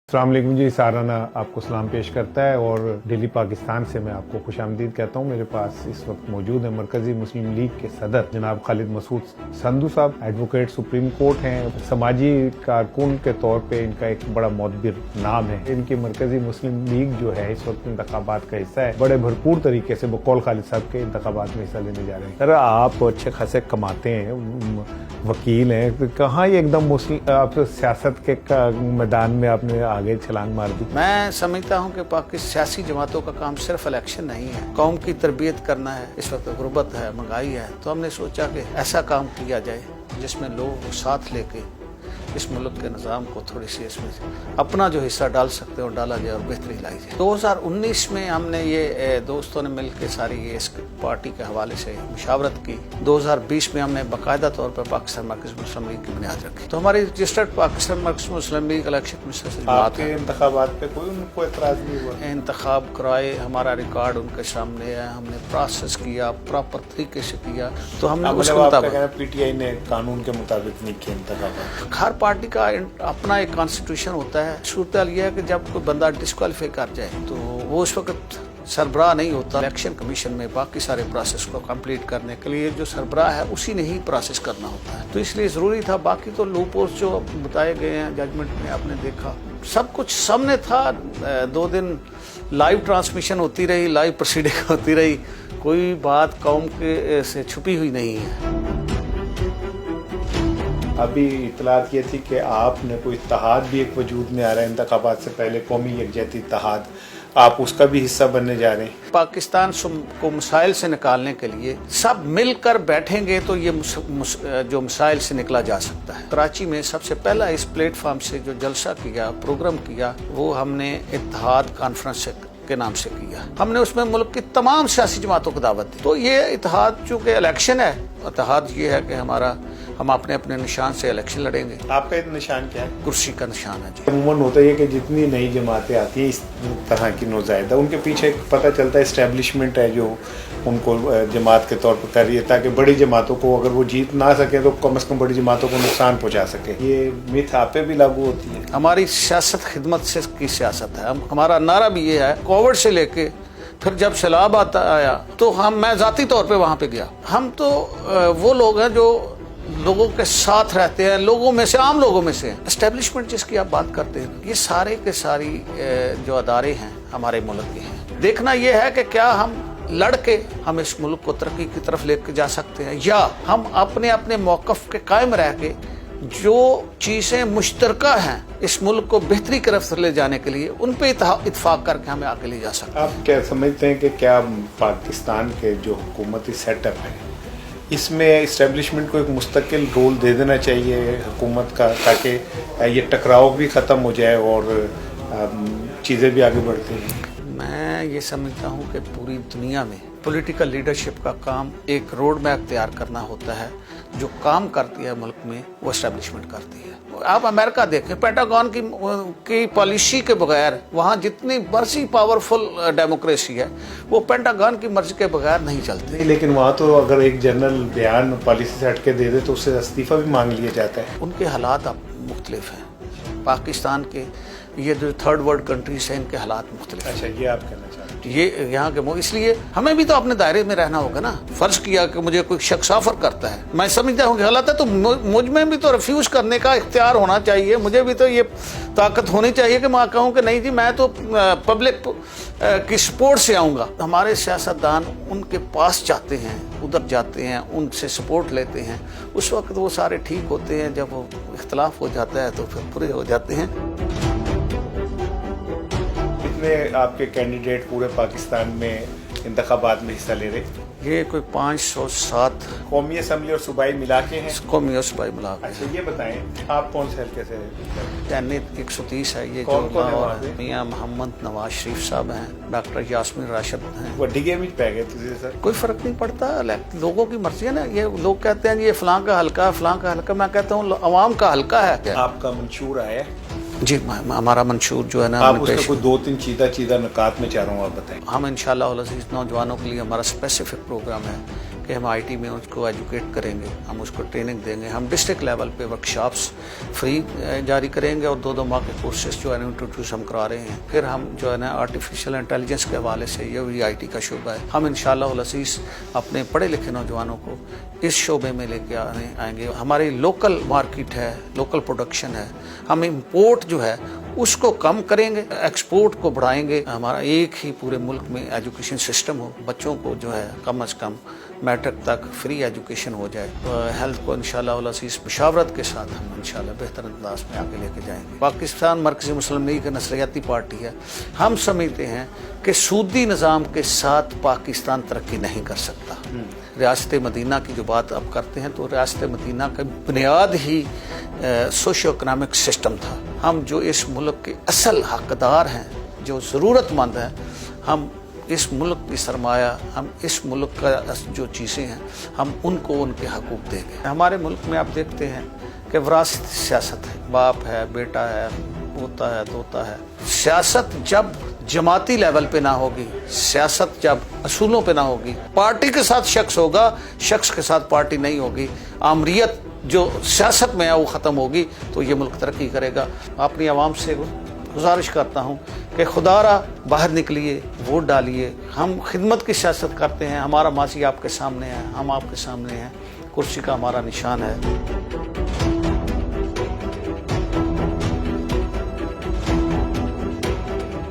अस्सलाम वालेकुम जी, साराना आपको सलाम पेश करता है और दिल्ली पाकिस्तान से मैं आपको खुशामदीद कहता हूँ। मेरे पास इस वक्त मौजूद है मरकजी मुस्लिम लीग के सदर जनाब खालिद मसूद संधू साहब। एडवोकेट सुप्रीम कोर्ट हैं, समाजी कारकुन के तौर पे इनका एक बड़ा मोदबिर नाम है। इनकी मरकजी मुस्लिम लीग जो है इस वक्त इंतखाबात का हिस्सा है। बड़े भरपूर तरीके से बकौल खालिद साहब के इंतखाबात में हिस्सा लेने जा रहे हैं। सर, आप अच्छे खासे कमाते हैं, वकील हैं, तो कहाँ ये एकदम मुस्लिम आप सियासत के मैदान में आपने आगे छलांग मार दी? मैं समझता हूँ कि पाकिस्तान सियासी जमातों का काम सिर्फ इलेक्शन नहीं है, कौम की तरबियत करना है। इस वक्त गुर्बत है, महंगाई है, तो हमने सोचा कि ऐसा काम किया जाए जिसमें लोग साथ लेके इस मुल्क के निज़ाम को थोड़ी सी इसमें अपना जो हिस्सा डाल सकते हो डाला जाए और बेहतरी लाई जाए। 2019 में हमने ये दोस्तों ने मिलकर सारी ये इस पार्टी के हवाले से मुशावरत की। 2020 में हमने बाकायदा तौर पर पाकिस्तान मरकज़ी मुस्लिम लीग की बुनियाद रखी। तो हमारी रजिस्टर्ड पाकिस्तान मरकज़ी मुस्लिम लीग इलेक्शन में आपके इंतखाबात पे कोई उनको एतराज़ नहीं हुआ? इंतखाब कराए, हमारा रिकॉर्ड उनके सामने है, हमने प्रोसेस किया, प्रॉपर तरीके से किया। तो हमने उसके मुताबिक पीटीआई ने कानून के मुताबिक नहीं किया इंतखाबात। हर पार्टी का अपना एक कॉन्स्टिट्यूशन होता है। सूरत यह है कि जब कोई बंदा डिस्क्वालीफाई कर जाए तो वो उस वक्त सरबराह नहीं होता। इलेक्शन कमीशन में बाकी सारे प्रोसेस को कंप्लीट करने के लिए जो सरबराह है उसी ने ही प्रोसेस करना होता है, तो इसलिए ज़रूरी था। बाकी तो लूप होल्स जो बताए गए हैं जजमेंट में आपने देखा, सब कुछ सामने था। 2 दिन लाइव ट्रांसमिशन होती रही, लाइव प्रोसीडिंग होती रही, कोई बात कौम के से छुपी हुई नहीं है। अभी इतलात ये थी कि आपने कोई इत्तेहाद भी एक वजूद में आ रहा है इंतखाबात से पहले, कौमी यकजहती इत्तेहाद, आप उसका भी हिस्सा बनने जा रहे हैं। पाकिस्तान को मसाइल से निकालने के लिए सब मिलकर बैठेंगे तो ये जो मसाइल से निकला जा सकता है। कराची में सबसे पहला इस प्लेटफॉर्म से जो जलसा किया, प्रोग्राम किया, वो हमने इत्तेहाद कॉन्फ्रेंस के नाम से किया। हमने उसमें मुल्क की तमाम सियासी जमातों को दावत दी। तो ये इत्तेहाद चूँकि इलेक्शन है, इत्तेहाद ये है कि हम अपने अपने निशान से इलेक्शन लड़ेंगे। आपका निशान क्या है? कुर्सी का निशान है जी। अमूमन होता है कि जितनी नई जमातें आती हैं इस तरह की नौज़ायदा, उनके पीछे एक पता चलता है इस्टेब्लिशमेंट है जो उनको जमात के तौर पर कर रही है, ताकि बड़ी जमातों को अगर वो जीत ना सके तो कम से कम बड़ी जमातों को नुकसान पहुंचा सके। ये मिथ आप पे भी लागू होती है? हमारी सियासत खिदमत से की सियासत है। हमारा नारा भी ये है, कोविड से लेके फिर जब सैलाब आया तो मैं ज़ाती तौर पे वहाँ पे गया। हम तो वो लोग हैं जो लोगों के साथ रहते हैं, लोगों में से, आम लोगों में से। एस्टेब्लिशमेंट जिसकी आप बात करते हैं, ये सारे के सारी जो अदारे हैं हमारे मुल्क के हैं। देखना यह है कि क्या हम लड़ के हम इस मुल्क को तरक्की की तरफ लेकर जा सकते हैं, या हम अपने अपने मौक़िफ़ के कायम रह के जो चीज़ें मुश्तरका हैं इस मुल्क को बेहतरी की तरफ ले जाने के लिए उन पे इत्तेफाक करके हमें आगे ले जा सकते हैं। आप क्या समझते हैं कि क्या पाकिस्तान के जो हुकूमती सेटअप है इसमें इस्टेब्लिशमेंट को एक मुस्तकिल रोल दे देना चाहिए हुकूमत का, ताकि ये टकराव भी ख़त्म हो जाए और चीज़ें भी आगे बढ़ती हैं? मैं ये समझता हूँ कि पूरी दुनिया में पॉलिटिकल लीडरशिप का काम एक रोड मैप तैयार करना होता है। जो काम करती है मुल्क में वो एस्टेब्लिशमेंट करती है। आप अमेरिका देखें, पेंटागन की पॉलिसी के बगैर वहाँ जितनी मर्जी पावरफुल डेमोक्रेसी है वो पेंटागन की मर्जी के बगैर नहीं चलती। लेकिन वहाँ तो अगर एक जनरल बयान पॉलिसी से हट के दे दे तो उससे इस्तीफा भी मांग लिया जाता है। उनके हालात अब मुख्तलिफ हैं। पाकिस्तान के ये जो थर्ड वर्ल्ड कंट्रीज हैं इनके हालात मुख्तलिफ। अच्छा, ये आप कहना चाहते हैं? ये यहाँ के इसलिए हमें भी तो अपने दायरे में रहना होगा ना। फर्ज किया कि मुझे कोई शख्स ऑफर करता है, मैं समझता हूँ कि गलत है, तो मुझ में भी तो रिफ्यूज करने का इख्तियार होना चाहिए। मुझे भी तो ये ताकत होनी चाहिए कि मैं कहूँ कि नहीं जी, मैं तो पब्लिक की सपोर्ट से आऊँगा। हमारे सियासतदान उनके पास जाते हैं, उधर जाते हैं, उनसे सपोर्ट लेते हैं, उस वक्त वो सारे ठीक होते हैं। जब वो इख्तलाफ हो जाता है तो फिर पूरे हो जाते हैं। कितने आपके कैंडिडेट पूरे पाकिस्तान में इंतखाबात में हिस्सा ले रहे? ये कोई 507 कौमी असम्बली और सूबाई मिला के हैं? कौमी और सूबाई मिला के। अच्छा, ये बताएं आप कौन से हल्के से? यानी 130 है। ये कौन जो है? मियाँ मोहम्मद नवाज शरीफ साहब हैं, डॉक्टर यास्मीन राशिद हैं। वड्डी गेम पै गए तुझे सर? कोई फर्क नहीं पड़ता, लोगों की मर्जी है ना। ये लोग कहते हैं ये फलां का हल्का है, फलां का हल्का। मैं कहता हूँ अवाम का हल्का है। आपका मंशूर आया जी, हमारा मंशूर जो है ना, आप उसका कोई 2-3 चीदा नकात में चाह रहा हूँ आप बताएं। हम इंशाअल्लाह अज़ीज़ नौजवानों के लिए हमारा स्पेसिफिक प्रोग्राम है कि हम आईटी में उसको एजुकेट करेंगे, हम उसको ट्रेनिंग देंगे, हम डिस्ट्रिक्ट लेवल पे वर्कशॉप्स फ्री जारी करेंगे और 2-2 माह के कोर्सेज जो है इंट्रोड्यूस हम करा रहे हैं। फिर हम जो है ना आर्टिफिशियल इंटेलिजेंस के हवाले से, ये भी आईटी का शोबा है, हम इंशाअल्लाह उल अज़ीज़ अपने पढ़े लिखे नौजवानों को इस शोबे में लेके आएंगे। हमारी लोकल मार्केट है, लोकल प्रोडक्शन है, हम इम्पोर्ट जो है उसको कम करेंगे, एक्सपोर्ट को बढ़ाएंगे। हमारा एक ही पूरे मुल्क में एजुकेशन सिस्टम हो, बच्चों को जो है कम अज़ कम मैट्रिक तक फ्री एजुकेशन हो जाए। हेल्थ को इंशाअल्लाह उल अज़ीज़ मुशावरत के साथ हम इंशाअल्लाह बेहतर अंदाज में आगे लेके जाएंगे। पाकिस्तान मरकज़ी मुस्लिम लीग एक नस्लियाती पार्टी है। हम समझते हैं कि सूदी निज़ाम के साथ पाकिस्तान तरक्की नहीं कर सकता। रियासत मदीना की जो बात आप करते हैं, तो रियासत मदीना का बुनियाद ही सोशो इकनॉमिक सिस्टम था। हम जो इस मुल्क के असल हकदार हैं, जो ज़रूरतमंद हैं, हम इस मुल्क की सरमाया, हम इस मुल्क का जो चीज़ें हैं, हम उनको उनके हकूक़ देंगे। हमारे मुल्क में आप देखते हैं कि विरासत सियासत है, बाप है, बेटा है, पोता है, दोता है। सियासत जब जमाती लेवल पे ना होगी, सियासत जब असूलों पे ना होगी, पार्टी के साथ शख्स होगा, शख्स के साथ पार्टी नहीं होगी, आमरीत जो सियासत में है वो ख़त्म होगी, तो ये मुल्क तरक्की करेगा। अपनी आवाम से गुजारिश करता हूँ कि खुदारा बाहर निकलिए, वोट डालिए। हम खिदमत की सियासत करते हैं, हमारा माजी आपके सामने है, हम आपके सामने हैं, कुर्सी का हमारा निशान है।